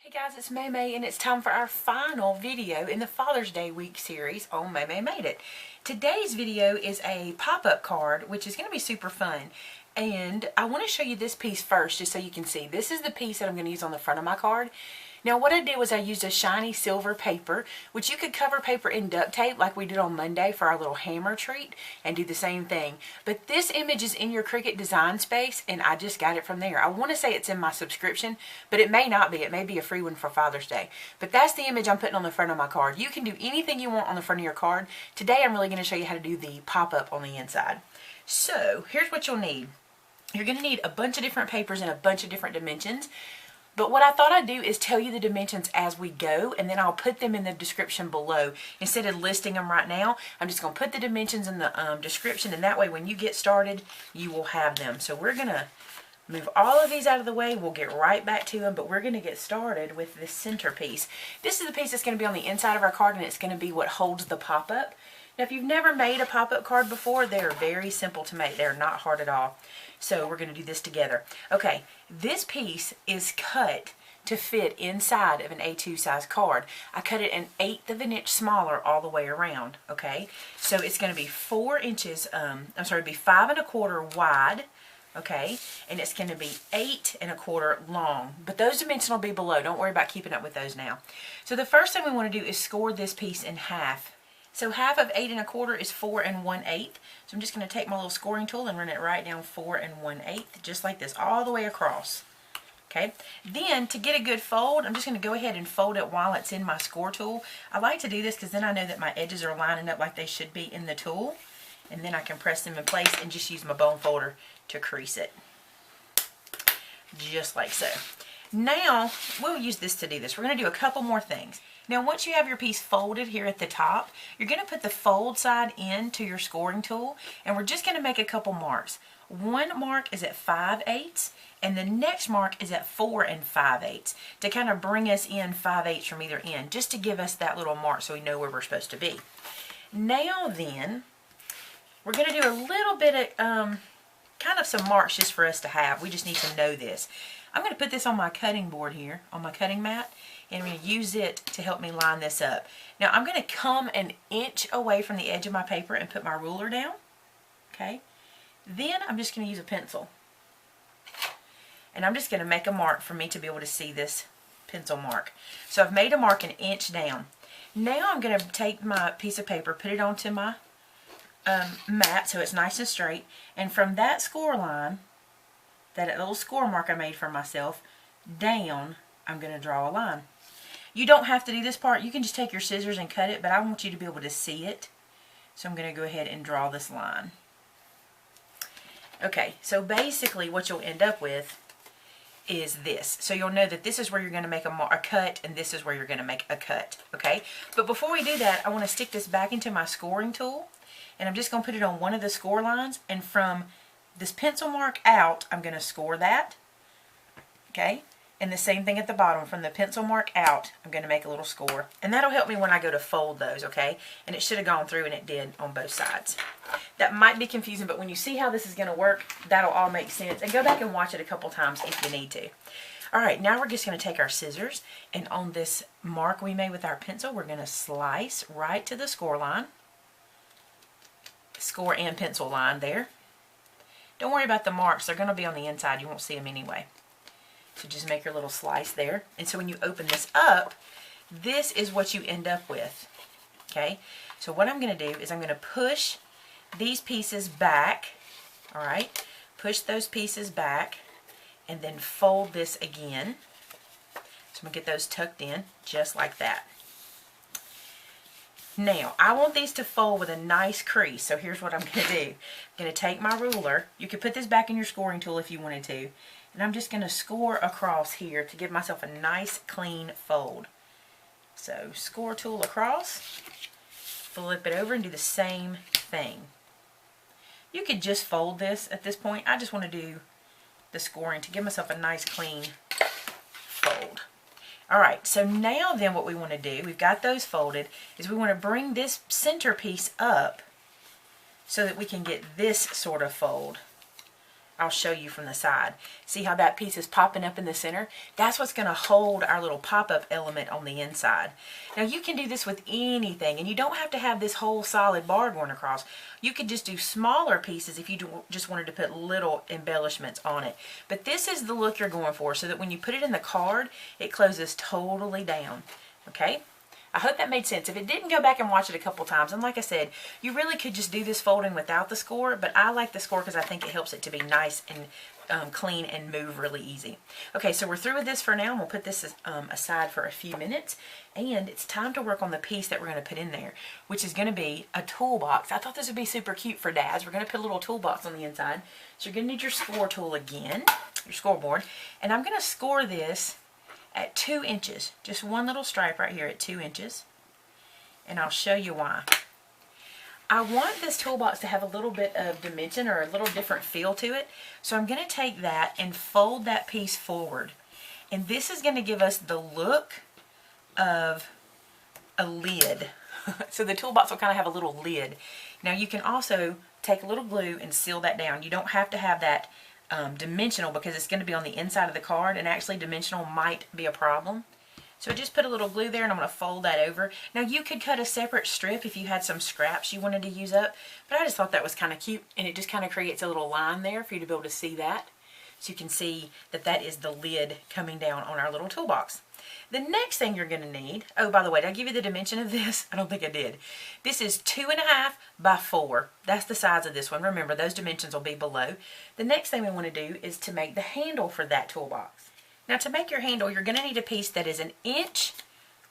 Hey guys, it's Maymay and it's time for our final video in the Father's Day week series on Maymay Made It. Today's video is a pop-up card, which is going to be super fun. And I want to show you this piece first just so you can see. This is the piece that I'm going to use on the front of my card. Now what I did was I used a shiny silver paper, which you could cover paper in duct tape like we did on Monday for our little hammer treat, and do the same thing. But this image is in your Cricut design space and I just got it from there. I want to say it's in my subscription, but it may not be. It may be a free one for Father's Day. But that's the image I'm putting on the front of my card. You can do anything you want on the front of your card. Today I'm really going to show you how to do the pop-up on the inside. So here's what you'll need. You're going to need a bunch of different papers in a bunch of different dimensions. But what I thought I'd do is tell you the dimensions as we go, and then I'll put them in the description below. Instead of listing them right now, I'm just going to put the dimensions in the description, and that way when you get started, you will have them. So we're going to move all of these out of the way. We'll get right back to them, but we're going to get started with this centerpiece. This is the piece that's going to be on the inside of our card, and it's going to be what holds the pop-up. Now, if you've never made a pop-up card before, they're very simple to make. They're not hard at all. So we're going to do this together. Okay, this piece is cut to fit inside of an A2 size card. I cut it an 1/8 of an inch smaller all the way around, okay? So it's going to be 4 inches, it'd be 5 1/4 wide, okay? And it's going to be 8 1/4 long. But those dimensions will be below. Don't worry about keeping up with those now. So the first thing we want to do is score this piece in half. So half of 8 1/4 is 4 1/8. So I'm just going to take my little scoring tool and run it right down 4 1/8, just like this, all the way across. Okay. Then to get a good fold, I'm just going to go ahead and fold it while it's in my score tool. I like to do this because then I know that my edges are lining up like they should be in the tool. And then I can press them in place and just use my bone folder to crease it. Just like so. Now, we'll use this to do this. We're going to do a couple more things. Now, once you have your piece folded here at the top, you're going to put the fold side into your scoring tool, and we're just going to make a couple marks. One mark is at 5/8, and the next mark is at 4 5/8 to kind of bring us in 5/8 from either end, just to give us that little mark so we know where we're supposed to be. Now then, we're going to do a little bit of kind of some marks just for us to have. We just need to know this. I'm going to put this on my cutting board here, on my cutting mat, and I'm going to use it to help me line this up. Now I'm going to come an inch away from the edge of my paper and put my ruler down. Okay. Then I'm just going to use a pencil. And I'm just going to make a mark for me to be able to see this pencil mark. So I've made a mark 1 inch down. Now I'm going to take my piece of paper, put it onto my mat so it's nice and straight. And from that score line, that little score mark I made for myself, down, I'm going to draw a line. You don't have to do this part. You can just take your scissors and cut it, but I want you to be able to see it. So I'm going to go ahead and draw this line. Okay, so basically what you'll end up with is this. So you'll know that this is where you're going to make a cut, and this is where you're going to make a cut. Okay, but before we do that, I want to stick this back into my scoring tool, and I'm just going to put it on one of the score lines, and from this pencil mark out, I'm going to score that. Okay, and the same thing at the bottom. From the pencil mark out, I'm going to make a little score. And that'll help me when I go to fold those, okay? And it should have gone through, and it did on both sides. That might be confusing, but when you see how this is going to work, that'll all make sense. And go back and watch it a couple times if you need to. Alright, now we're just going to take our scissors, and on this mark we made with our pencil, we're going to slice right to the score line. Score and pencil line there. Don't worry about the marks. They're going to be on the inside. You won't see them anyway. So just make your little slice there. And so when you open this up, this is what you end up with. Okay? So what I'm going to do is I'm going to push these pieces back. Alright? Push those pieces back. And then fold this again. So I'm going to get those tucked in just like that. Now, I want these to fold with a nice crease, so here's what I'm going to do. I'm going to take my ruler. You could put this back in your scoring tool if you wanted to. And I'm just going to score across here to give myself a nice, clean fold. So, score tool across, flip it over, and do the same thing. You could just fold this at this point. I just want to do the scoring to give myself a nice, clean fold. Alright, so now then what we want to do, we've got those folded, is we want to bring this center piece up so that we can get this sort of fold. I'll show you from the side. See how that piece is popping up in the center? That's what's going to hold our little pop-up element on the inside. Now you can do this with anything, and you don't have to have this whole solid bar going across. You could just do smaller pieces if you just wanted to put little embellishments on it. But this is the look you're going for, so that when you put it in the card, it closes totally down. Okay? I hope that made sense. If it didn't, go back and watch it a couple times. And like I said, you really could just do this folding without the score, but I like the score because I think it helps it to be nice and clean and move really easy. Okay, so we're through with this for now, and we'll put this aside for a few minutes. And it's time to work on the piece that we're going to put in there, which is going to be a toolbox. I thought this would be super cute for dads. We're going to put a little toolbox on the inside. So you're going to need your score tool again, your scoreboard. And I'm going to score this at 2 inches. Just one little stripe right here at 2 inches. And I'll show you why. I want this toolbox to have a little bit of dimension or a little different feel to it. So I'm going to take that and fold that piece forward. And this is going to give us the look of a lid. So the toolbox will kind of have a little lid. Now you can also take a little glue and seal that down. You don't have to have that dimensional because it's going to be on the inside of the card, and actually dimensional might be a problem. So just put a little glue there, and I'm going to fold that over. Now you could cut a separate strip if you had some scraps you wanted to use up, but I just thought that was kind of cute, and it just kind of creates a little line there for you to be able to see that. So you can see that that is the lid coming down on our little toolbox. The next thing you're going to need, oh, by the way, did I give you the dimension of this? I don't think I did. This is 2.5 by 4. That's the size of this one. Remember, those dimensions will be below. The next thing we want to do is to make the handle for that toolbox. Now, to make your handle, you're going to need a piece that is 1 inch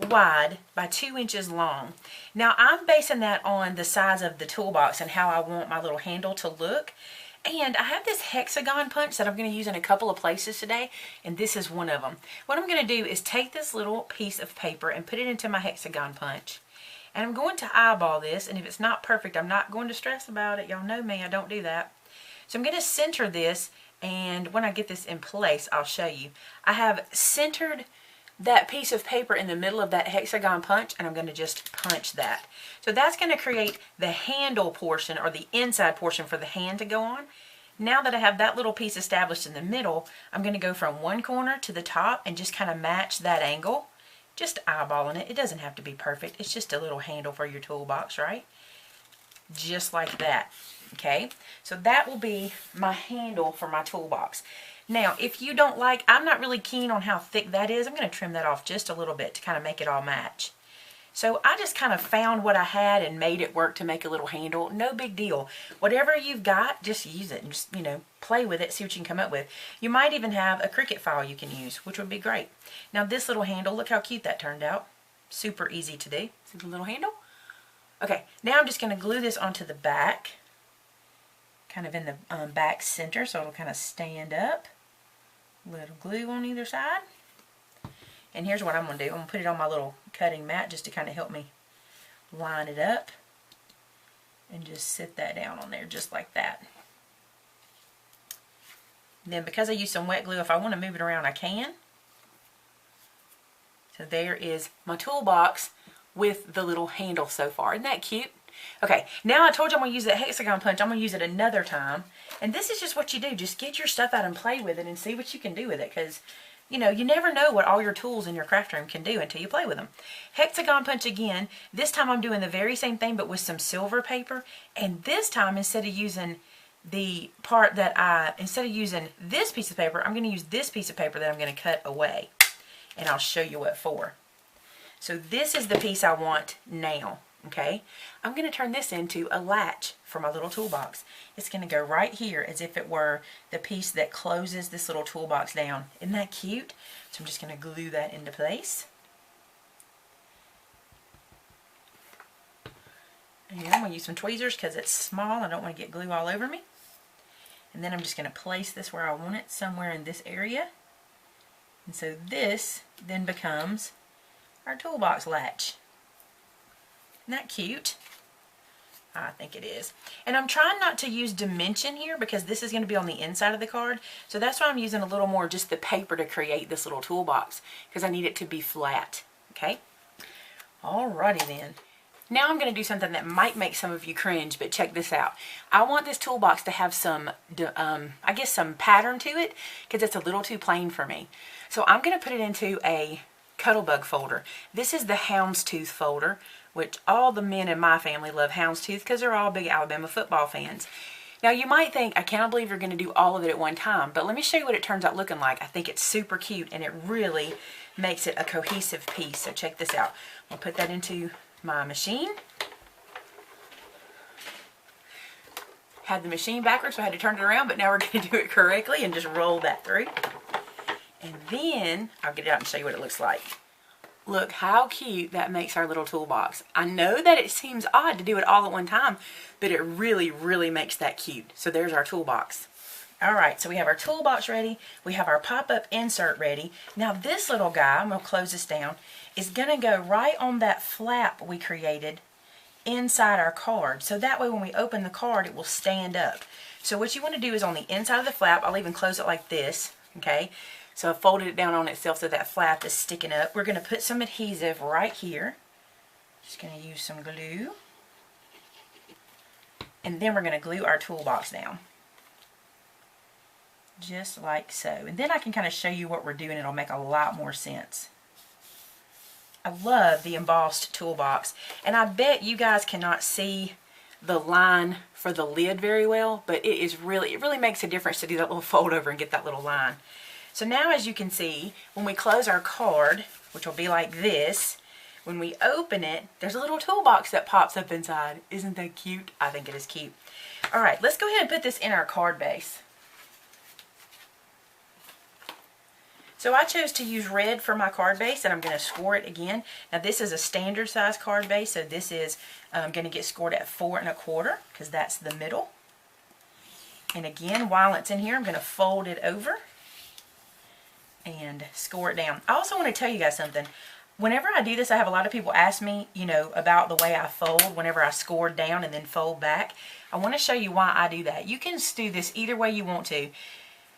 wide by 2 inches long. Now, I'm basing that on the size of the toolbox and how I want my little handle to look. And I have this hexagon punch that I'm going to use in a couple of places today, and this is one of them. What I'm going to do is take this little piece of paper and put it into my hexagon punch. And I'm going to eyeball this, and if it's not perfect, I'm not going to stress about it. Y'all know me, I don't do that. So I'm going to center this, and when I get this in place, I'll show you. I have centered that piece of paper in the middle of that hexagon punch, and I'm going to just punch that. So that's going to create the handle portion, or the inside portion for the hand to go on. Now that I have that little piece established in the middle, I'm going to go from one corner to the top and just kind of match that angle. Just eyeballing it. It doesn't have to be perfect. It's just a little handle for your toolbox, right? Just like that. Okay? So that will be my handle for my toolbox. Now, if you don't like, I'm not really keen on how thick that is. I'm going to trim that off just a little bit to kind of make it all match. So I just kind of found what I had and made it work to make a little handle. No big deal. Whatever you've got, just use it and just, you know, play with it, see what you can come up with. You might even have a Cricut file you can use, which would be great. Now this little handle, look how cute that turned out. Super easy to do. See the little handle? Okay, now I'm just going to glue this onto the back, kind of in the back center, so it'll kind of stand up. Little glue on either side. And here's what I'm going to do. I'm going to put it on my little cutting mat just to kind of help me line it up. And just sit that down on there just like that. And then because I used some wet glue, if I want to move it around, I can. So there is my toolbox with the little handle so far. Isn't that cute? Okay, now I told you I'm going to use that hexagon punch. I'm going to use it another time. And this is just what you do. Just get your stuff out and play with it and see what you can do with it. Because, you know, you never know what all your tools in your craft room can do until you play with them. Hexagon punch again. This time I'm doing the very same thing but with some silver paper. And this time, instead of using the part that instead of using this piece of paper, I'm going to use this piece of paper that I'm going to cut away. And I'll show you what for. So this is the piece I want now. Okay, I'm going to turn this into a latch for my little toolbox. It's going to go right here as if it were the piece that closes this little toolbox down. Isn't that cute? So I'm just going to glue that into place. And I'm going to use some tweezers because it's small. I don't want to get glue all over me. And then I'm just going to place this where I want it, somewhere in this area. And so this then becomes our toolbox latch. Isn't that cute? I think it is. And I'm trying not to use dimension here because this is going to be on the inside of the card. So that's why I'm using a little more just the paper to create this little toolbox, because I need it to be flat. Okay? Alrighty then. Now I'm going to do something that might make some of you cringe, but check this out. I want this toolbox to have some, I guess some pattern to it, because it's a little too plain for me. So I'm going to put it into a Cuttlebug folder. This is the houndstooth folder, which all the men in my family love houndstooth because they're all big Alabama football fans. Now you might think, I cannot believe you're going to do all of it at one time, but let me show you what it turns out looking like. I think it's super cute and it really makes it a cohesive piece. So check this out. I'll put that into my machine. Had the machine backwards, so I had to turn it around, but now we're going to do it correctly and just roll that through. And then I'll get it out and show you what it looks like. Look how cute that makes our little toolbox. I know that it seems odd to do it all at one time, but it really, really makes that cute. So there's our toolbox. Alright, so we have our toolbox ready. We have our pop-up insert ready. Now this little guy, I'm going to close this down, is going to go right on that flap we created inside our card. So that way when we open the card, it will stand up. So what you want to do is on the inside of the flap, I'll even close it like this, okay? So I folded it down on itself so that flap is sticking up. We're going to put some adhesive right here. Just going to use some glue. And then we're going to glue our toolbox down. Just like so. And then I can kind of show you what we're doing. It'll make a lot more sense. I love the embossed toolbox. And I bet you guys cannot see the line for the lid very well, but it really makes a difference to do that little fold over and get that little line. So now as you can see, when we close our card, which will be like this, when we open it, there's a little toolbox that pops up inside. Isn't that cute? I think it is cute. Alright, let's go ahead and put this in our card base. So I chose to use red for my card base, and I'm going to score it again. Now this is a standard size card base, so this is going to get scored at 4 1/4 because that's the middle. And again, while it's in here, I'm going to fold it over and score it down. I also want to tell you guys something. Whenever I do this, I have a lot of people ask me, you know, about the way I fold whenever I score down and then fold back. I want to show you why I do that. You can do this either way you want to.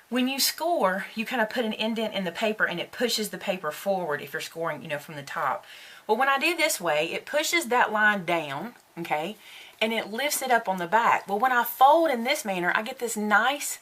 When you score, you kind of put an indent in the paper and it pushes the paper forward if you're scoring, you know, from the top. Well, when I do this way, it pushes that line down, okay, and it lifts it up on the back. Well, when I fold in this manner, I get this nice,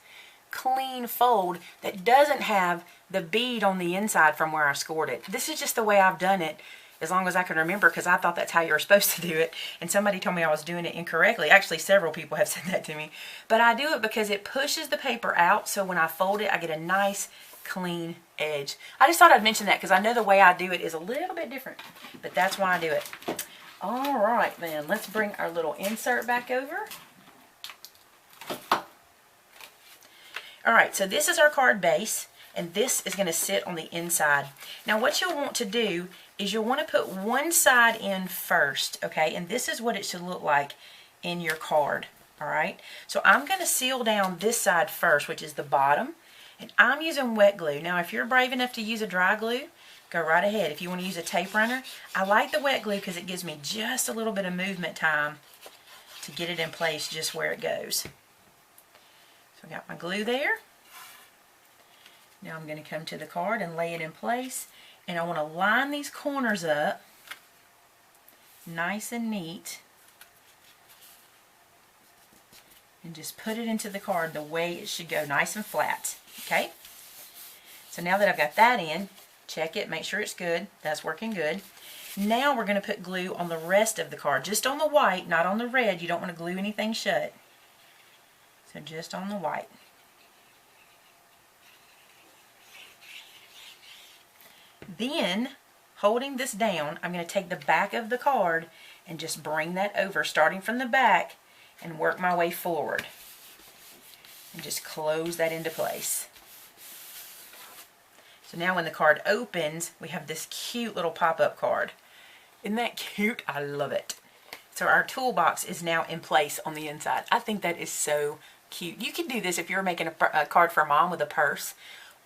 clean fold that doesn't have the bead on the inside from where I scored it. This is just the way I've done it as long as I can remember, because I thought that's how you were supposed to do it, and somebody told me I was doing it incorrectly. Actually, several people have said that to me. But I do it because it pushes the paper out, so when I fold it, I get a nice, clean edge. I just thought I'd mention that because I know the way I do it is a little bit different, but that's why I do it. Alright then, let's bring our little insert back over. Alright, so this is our card base, and this is going to sit on the inside. Now what you'll want to do is you'll want to put one side in first, okay? And this is what it should look like in your card, alright? So I'm going to seal down this side first, which is the bottom, and I'm using wet glue. Now if you're brave enough to use a dry glue, go right ahead. If you want to use a tape runner, I like the wet glue because it gives me just a little bit of movement time to get it in place just where it goes. So I got my glue there. Now I'm going to come to the card and lay it in place, and I want to line these corners up nice and neat and just put it into the card the way it should go, nice and flat. Okay? So now that I've got that in, check it, make sure it's good. That's working good. Now we're going to put glue on the rest of the card, just on the white, not on the red. You don't want to glue anything shut. So just on the white. Then, holding this down, I'm going to take the back of the card and just bring that over, starting from the back, and work my way forward. And just close that into place. So now when the card opens, we have this cute little pop-up card. Isn't that cute? I love it. So our toolbox is now in place on the inside. I think that is so cute. You can do this if you're making a card for mom with a purse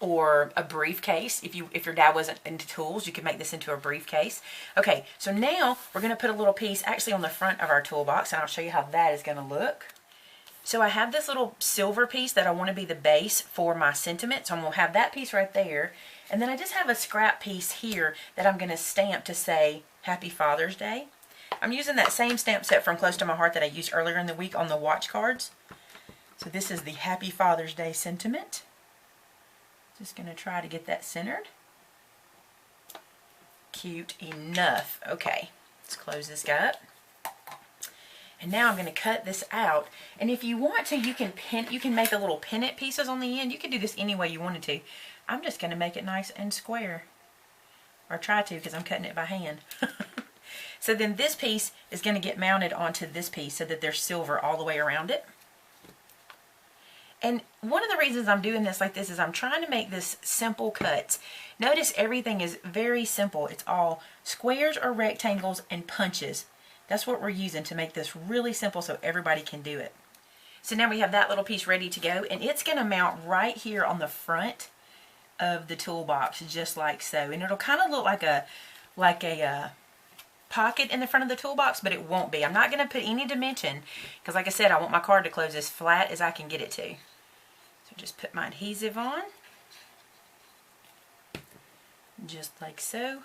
or a briefcase. If your dad wasn't into tools, you could make this into a briefcase. Okay, so now we're going to put a little piece actually on the front of our toolbox, and I'll show you how that is going to look. So I have this little silver piece that I want to be the base for my sentiment, so I'm going to have that piece right there. And then I just have a scrap piece here that I'm going to stamp to say Happy Father's Day. I'm using that same stamp set from Close to My Heart that I used earlier in the week on the watch cards. So this is the Happy Father's Day sentiment. Just going to try to get that centered. Cute enough. Okay, let's close this guy up. And now I'm going to cut this out. And if you want to, you can make a little pennant pieces on the end. You can do this any way you wanted to. I'm just going to make it nice and square. Or try to, because I'm cutting it by hand. So then this piece is going to get mounted onto this piece so that there's silver all the way around it. And one of the reasons I'm doing this like this is I'm trying to make this simple cuts. Notice everything is very simple. It's all squares or rectangles and punches. That's what we're using to make this really simple so everybody can do it. So now we have that little piece ready to go, and it's going to mount right here on the front of the toolbox, just like so. And it'll kind of look like a pocket in the front of the toolbox, but it won't be. I'm not going to put any dimension because, like I said, I want my card to close as flat as I can get it to. So just put my adhesive on, just like so.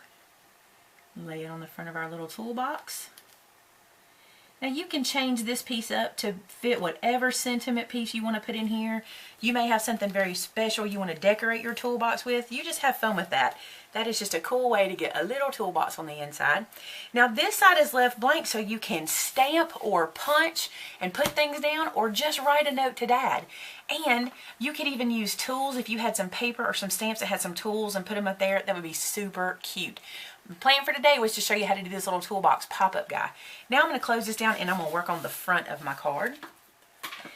Lay it on the front of our little toolbox. Now you can change this piece up to fit whatever sentiment piece you want to put in here. You may have something very special you want to decorate your toolbox with. You just have fun with that. That is just a cool way to get a little toolbox on the inside. Now this side is left blank so you can stamp or punch and put things down, or just write a note to Dad. And you could even use tools. If you had some paper or some stamps that had some tools and put them up there, that would be super cute. The plan for today was to show you how to do this little toolbox pop-up guy. Now I'm going to close this down and I'm going to work on the front of my card.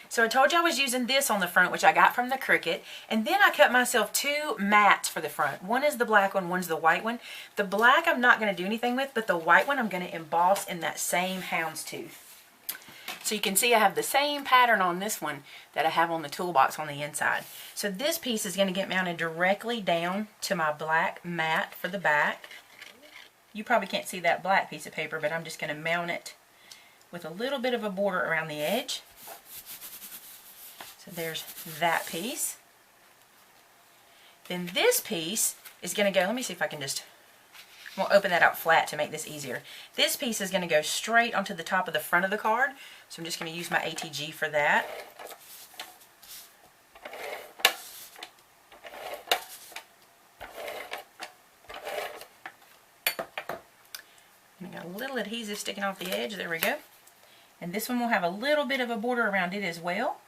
So I told you I was using this on the front, which I got from the Cricut. And then I cut myself two mats for the front. One is the black one, one's the white one. The black I'm not going to do anything with, but the white one I'm going to emboss in that same houndstooth. So you can see I have the same pattern on this one that I have on the toolbox on the inside. So this piece is going to get mounted directly down to my black mat for the back. You probably can't see that black piece of paper, but I'm just going to mount it with a little bit of a border around the edge. So there's that piece. Then this piece is going to go, let me see if I can just, we'll open that out flat to make this easier. This piece is going to go straight onto the top of the front of the card. So I'm just going to use my ATG for that. I got a little adhesive sticking off the edge. There we go. And this one will have a little bit of a border around it as well,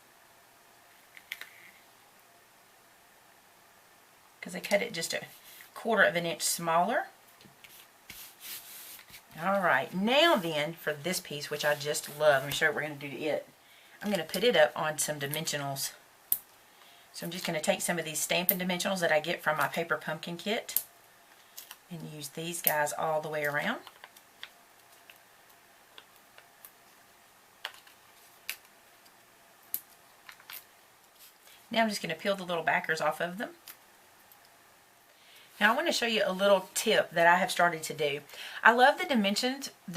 because I cut it just a 1/4 of an inch smaller. Alright, now then for this piece, which I just love, let me show you what we're going to do to it. I'm going to put it up on some dimensionals. So I'm just going to take some of these Stampin' Dimensionals that I get from my paper pumpkin kit and use these guys all the way around. Now I'm just going to peel the little backers off of them. Now I want to show you a little tip that I have started to do. I love the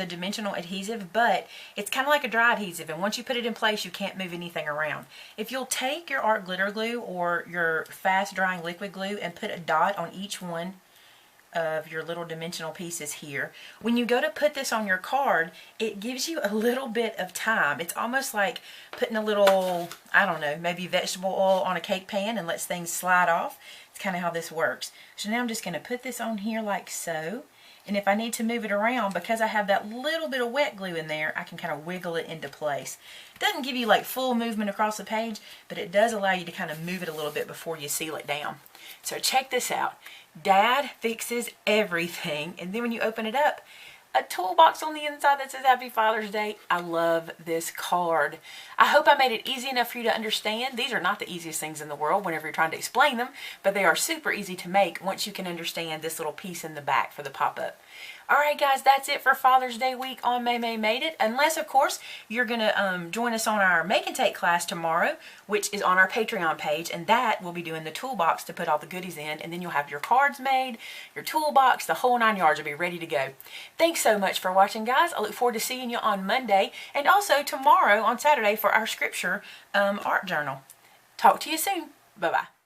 dimensional adhesive, but it's kind of like a dry adhesive, and once you put it in place you can't move anything around. If you'll take your art glitter glue or your fast drying liquid glue and put a dot on each one of your little dimensional pieces here, when you go to put this on your card, it gives you a little bit of time. It's almost like putting a little, I don't know, maybe vegetable oil on a cake pan and lets things slide off. It's kind of how this works. So now I'm just going to put this on here like so, and if I need to move it around, because I have that little bit of wet glue in there, I can kind of wiggle it into place. It doesn't give you like full movement across the page, but it does allow you to kind of move it a little bit before you seal it down. So check this out. Dad fixes everything, and then when you open it up, a toolbox on the inside that says Happy Father's Day. I love this card. I hope I made it easy enough for you to understand. These are not the easiest things in the world whenever you're trying to explain them, but they are super easy to make once you can understand this little piece in the back for the pop-up. Alright guys, that's it for Father's Day week on Maymay Made It. Unless, of course, you're going to join us on our Make and Take class tomorrow, which is on our Patreon page, and that will be doing the toolbox to put all the goodies in, and then you'll have your cards made, your toolbox, the whole 9 yards will be ready to go. Thanks so much for watching, guys. I look forward to seeing you on Monday, and also tomorrow on Saturday for our Scripture art journal. Talk to you soon. Bye-bye.